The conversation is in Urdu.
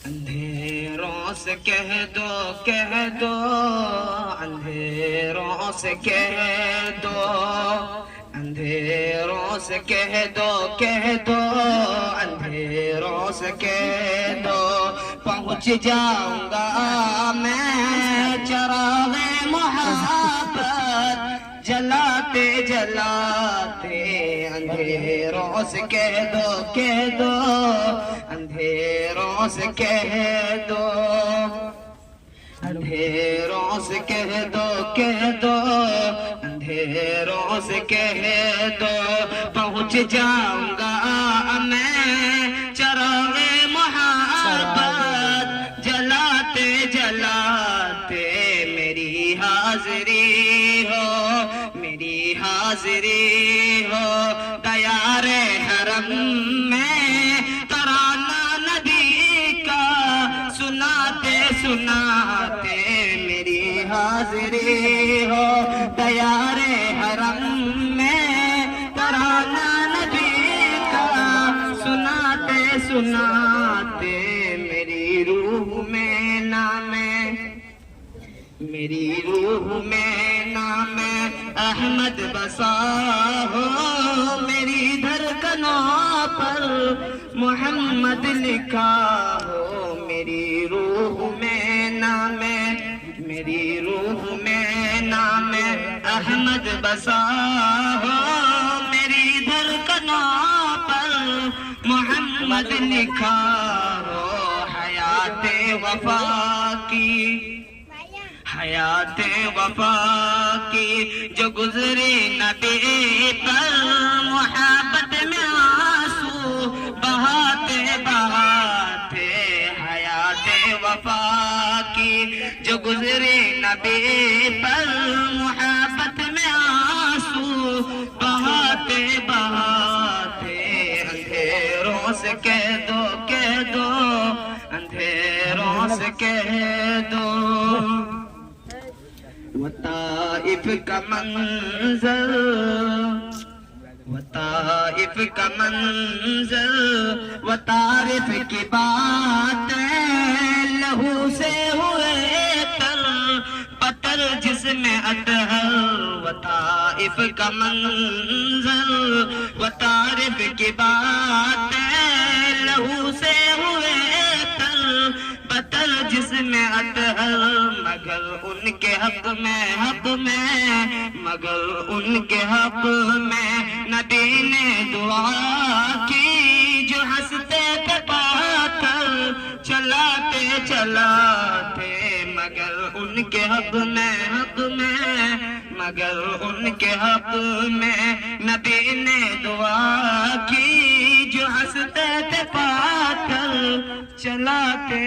اندھیروں سے کہہ دو اندھیروں سے کہہ دو اندھیروں سے کہہ دو اندھیروں سے کہہ دو پہنچ جاؤں گا میں چراغ محبت جلاتے جلاتے اندھیروں سے کہہ دو اندھیروں سے کہہ دو اندھیروں سے کہہ دو اندھیروں سے کہہ دو پہنچ جاؤں گا میں چراغ محبت جلاتے جلاتے میری حاضری ہو دیار حرم میں ترانہ نبی کا سناتے میری حاضری ہو دیار حرم میں ترانہ نبی کا سناتے میری روح میں نام احمد بسا ہو میری دھڑکنوں پر محمد لکھا ہو میری روح میں نام احمد بسا ہو میری دھڑکنوں پر محمد لکھا ہو حیات وفا کی جو گزری نبی پر محبت میں آنسو بہاتے حیات وفا کی جو گزری نبی پر محبت میں آنسو بہاتے اندھیروں سے کہہ دو اندھیروں سے کہہ دو وطائف کا منظر وطارف کی باتیں لہو سے ہوئے تر پتر جس میں اطہر وطائف کا منظر وطارف کی باتیں لہو سے ہوئے تر پتر جس میں اطہر مگر ان کے حق میں نبی نے دعا کی جو ہنستے تھے پاتھر چلاتے مگر ان کے حق میں نبی نے دعا کی جو ہنستے تھے پاتھر چلاتے